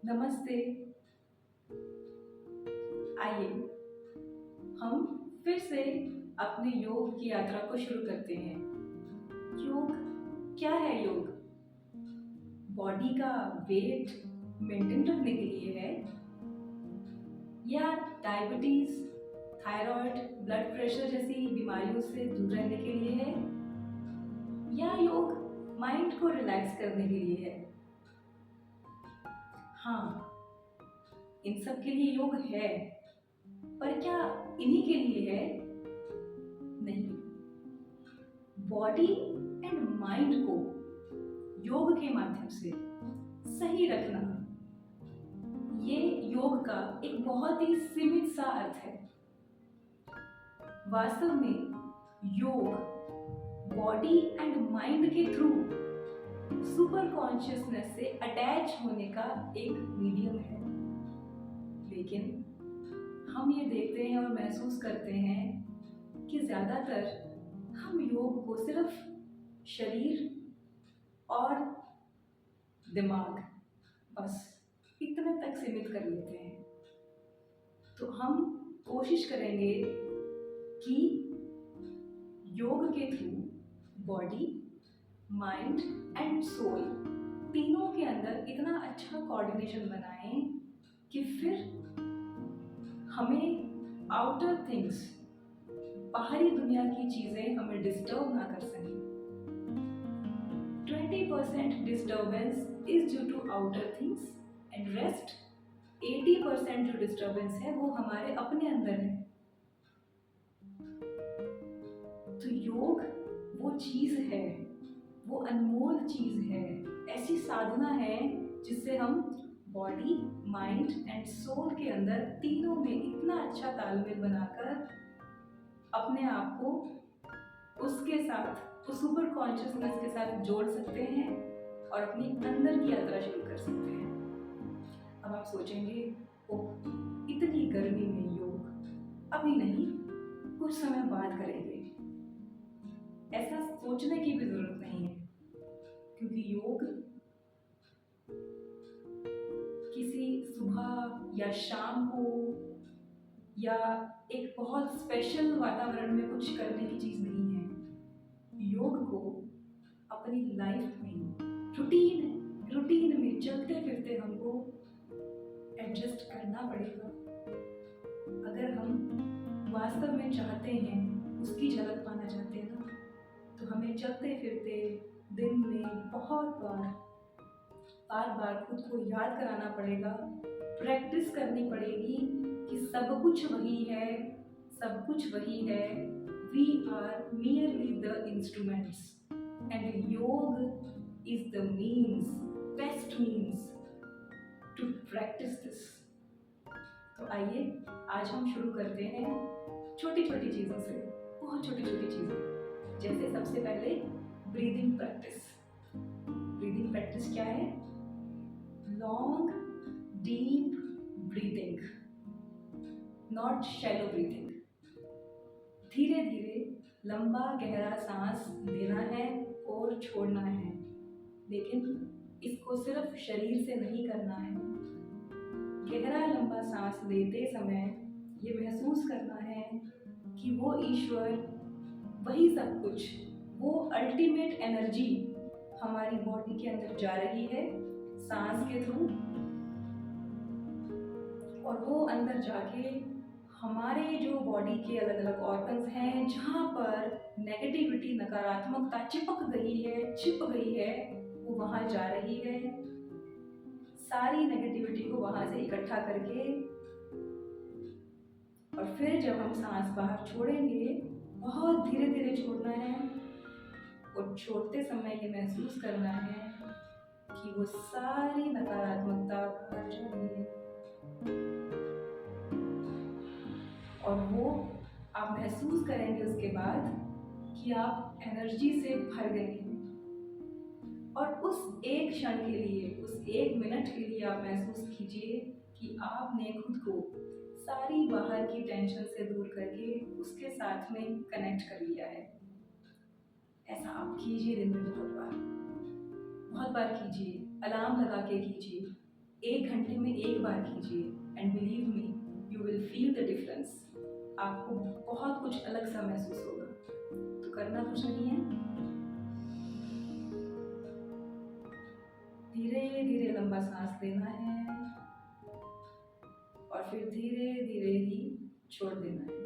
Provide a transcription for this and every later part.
नमस्ते। आइए हम फिर से अपने योग की यात्रा को शुरू करते हैं। योग क्या है? योग बॉडी का वेट मेंटेन रखने के लिए है या डायबिटीज, थायराइड, ब्लड प्रेशर जैसी बीमारियों से दूर रहने के लिए है या योग माइंड को रिलैक्स करने के लिए है? हाँ, इन सब के लिए योग है, पर क्या इन्हीं के लिए है? नहीं। बॉडी एंड माइंड को योग के माध्यम से सही रखना, ये योग का एक बहुत ही सीमित सा अर्थ है। वास्तव में योग बॉडी एंड माइंड के थ्रू सुपर कॉन्शियसनेस से अटैच होने का एक मीडियम है। लेकिन हम ये देखते हैं और महसूस करते हैं कि ज़्यादातर हम योग को सिर्फ शरीर और दिमाग, बस इतने तक सीमित कर लेते हैं। तो हम कोशिश करेंगे कि योग के through body, mind and soul तीनों के अंदर इतना अच्छा कोऑर्डिनेशन बनाएं कि फिर हमें आउटर थिंग्स, बाहरी दुनिया की चीज़ें हमें डिस्टर्ब ना कर सकें। 20% disturbance is due to outer things and rest 80% जो डिस्टर्बेंस है वो हमारे अपने अंदर है। तो योग वो चीज़ है, वो अनमोल चीज़ है, ऐसी साधना है जिससे हम बॉडी, माइंड एंड सोल के अंदर तीनों में इतना अच्छा तालमेल बनाकर अपने आप को उसके साथ, उस सुपर कॉन्शियसनेस के साथ जोड़ सकते हैं और अपनी अंदर की यात्रा शुरू कर सकते हैं। अब आप सोचेंगे, ओह, इतनी गर्मी में योग? अभी नहीं, कुछ समय बाद करेंगे। ऐसा सोचने की भी जरूरत नहीं है, क्योंकि योग किसी सुबह या शाम को या एक बहुत स्पेशल वातावरण में कुछ करने की चीज नहीं है। योग को अपनी लाइफ में रूटीन में चलते फिरते हमको एडजस्ट करना पड़ेगा। अगर हम वास्तव में चाहते हैं, उसकी झलक पाना चाहते हैं ना, तो हमें चलते फिरते दिन में बहुत बार खुद को याद कराना पड़ेगा, प्रैक्टिस करनी पड़ेगी कि सब कुछ वही है, सब कुछ वही है। We are merely the instruments and योग is the means, best means to practice this। तो आइए आज हम शुरू करते हैं छोटी छोटी चीज़ों से, बहुत छोटी छोटी चीज़ें। जैसे सबसे पहले ब्रीदिंग प्रैक्टिस। ब्रीदिंग प्रैक्टिस क्या है? Long deep breathing, not shallow breathing. धीरे धीरे लंबा गहरा सांस देना है और छोड़ना है, लेकिन इसको सिर्फ शरीर से नहीं करना है। गहरा लंबा सांस लेते समय ये महसूस करना है कि वो ईश्वर, वही सब कुछ, वो अल्टीमेट एनर्जी हमारी बॉडी के अंदर जा रही है सांस के थ्रू, और वो अंदर जाके हमारे जो बॉडी के अलग अलग ऑर्गन्स हैं, जहाँ पर नेगेटिविटी, नकारात्मकता चिपक गई है, छिप गई है, वो वहाँ जा रही है। सारी नेगेटिविटी को वहाँ से इकट्ठा करके, और फिर जब हम सांस बाहर छोड़ेंगे, बहुत धीरे धीरे छोड़ना है, और छोड़ते समय ये महसूस करना है कि वो सारी नकारात्मकता बाहर जा रही है, और वो आप महसूस करेंगे उसके बाद कि आप एनर्जी से भर गए हैं। और उस एक क्षण के लिए, उस एक मिनट के लिए आप महसूस कीजिए कि आपने खुद को सारी बाहर की टेंशन से दूर करके उसके साथ में कनेक्ट कर लिया है। ऐसा आप कीजिए दिन में बहुत बार कीजिए, अलार्म लगा के कीजिए। 1 घंटे में 1 बार कीजिए and believe me, you will feel the difference. आपको बहुत कुछ अलग सा महसूस होगा। तो करना कुछ नहीं है, धीरे धीरे लंबा सांस लेना है और फिर धीरे धीरे ही छोड़ देना है।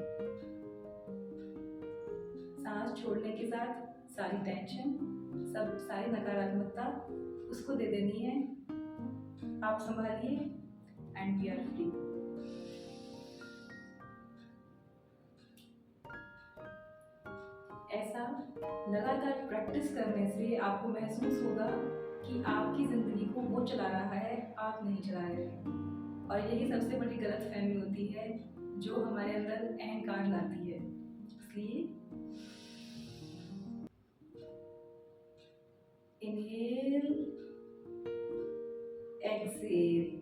सांस छोड़ने के साथ सारी टेंशन, सारी नकारात्मकता उसको दे देनी है। आप संभालिए एंड वी आर फ्री। ऐसा लगातार प्रैक्टिस करने से आपको महसूस होगा कि आपकी ज़िंदगी को वो चला रहा है, आप नहीं चला रहे हैं। और यही सबसे बड़ी गलतफहमी होती है जो हमारे अंदर अहंकार लाती है। इसलिए इनहेल, एक्सेल।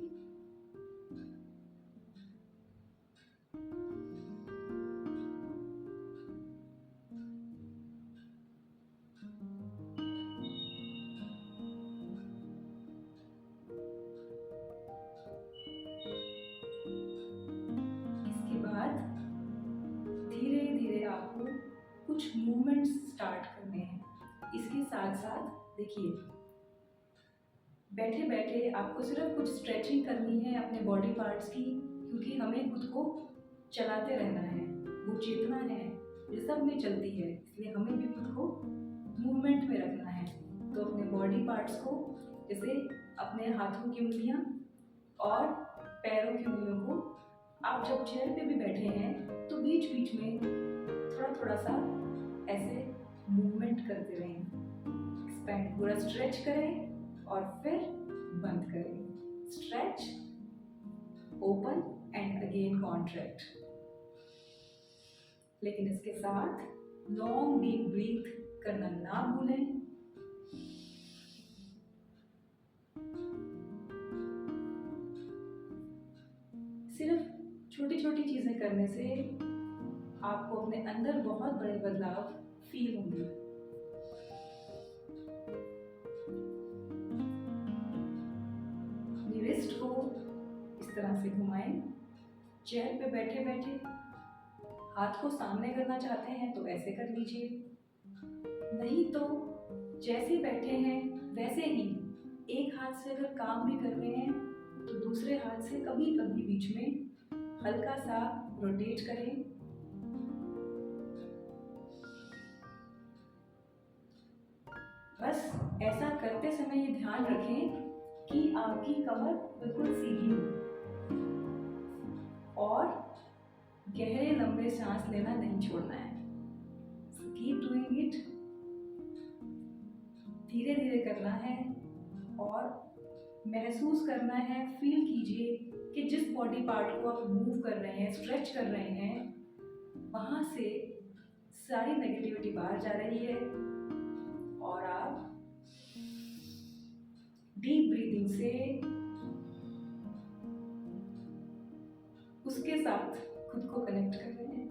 इसके बाद धीरे धीरे आपको कुछ मूवमेंट्स स्टार्ट करने हैं। इसके साथ साथ देखिए, बैठे बैठे आपको सिर्फ कुछ स्ट्रेचिंग करनी है अपने बॉडी पार्ट्स की, क्योंकि हमें खुद को चलाते रहना है। वो चेतना है रिदम में चलती है, इसलिए हमें भी खुद को मूवमेंट में रखना है। तो अपने बॉडी पार्ट्स को, जैसे अपने हाथों की उंगलियां और पैरों की उंगलियों को, आप जब चेयर पे भी बैठे हैं तो बीच बीच में थोड़ा थोड़ा सा ऐसे मूवमेंट करते रहें। एक्सपैंड, पूरा स्ट्रेच करें और फिर बंद करें। Stretch, open and again contract. लेकिन इसके साथ लॉन्ग डीप ब्रीथ करना ना भूलें। सिर्फ छोटी छोटी चीजें करने से आपको अपने अंदर बहुत बड़े बदलाव फील होंगे। रिस्ट को इस तरह से घुमाएं। चेयर पे बैठे बैठे हाथ को सामने करना चाहते हैं तो ऐसे कर लीजिए, नहीं तो जैसे बैठे हैं वैसे ही एक हाथ से अगर काम भी कर रहे हैं तो दूसरे हाथ से कभी कभी बीच में हल्का सा रोटेट करें। बस ऐसा करते समय ये ध्यान रखें कि आपकी कमर बिल्कुल सीधी हो और गहरे लंबे सांस लेना नहीं छोड़ना है। कीप डूइंग इट, धीरे धीरे करना है और महसूस करना है, फील कीजिए कि जिस बॉडी पार्ट को आप मूव कर रहे हैं, स्ट्रेच कर रहे हैं, वहाँ से सारी नेगेटिविटी बाहर जा रही है और आप डीप ब्रीदिंग से उसके साथ खुद को कनेक्ट कर रहे हैं।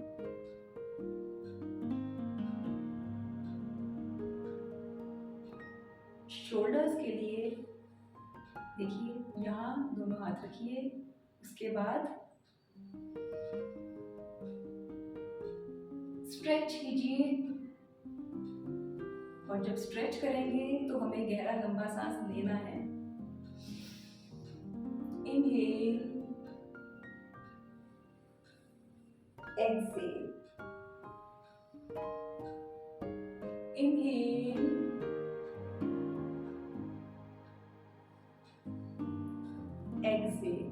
शोल्डर्स के लिए देखिए, यहाँ दोनों हाथ रखिए, उसके बाद स्ट्रेच कीजिए और जब स्ट्रेच करेंगे तो हमें गहरा लंबा सांस लेना है। Inhale, exhale, inhale, exhale,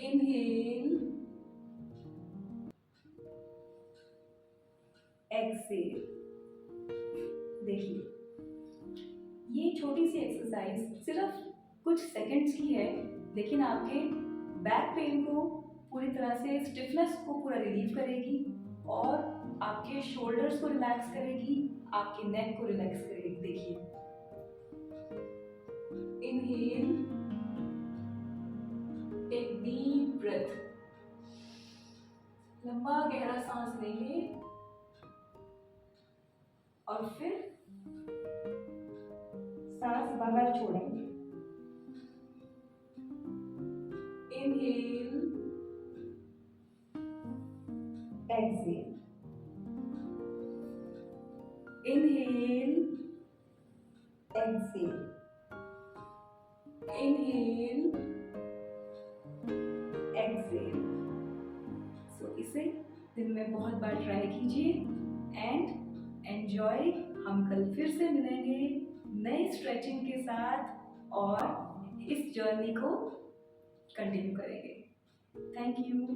inhale, exhale. देखिए, ये छोटी सी एक्सरसाइज सिर्फ कुछ सेकंड्स की है, लेकिन आपके बैक पेन को पूरी तरह से, स्टिफनेस को पूरा रिलीव करेगी और आपके शोल्डर्स को रिलैक्स करेगी, आपके नेक को रिलैक्स करेगी। देखिए, इनहेल, टेक डीप ब्रेथ, लंबा गहरा सांस लेंगे और फिर सांस बाहर छोड़ेंगे। Inhale, exhale, inhale, exhale, inhale, exhale. So इसे दिन में बहुत बार ट्राई कीजिए एंड एंजॉय। हम कल फिर से मिलेंगे नए स्ट्रेचिंग के साथ और इस जर्नी को कंटिन्यू करेंगे। Thank you.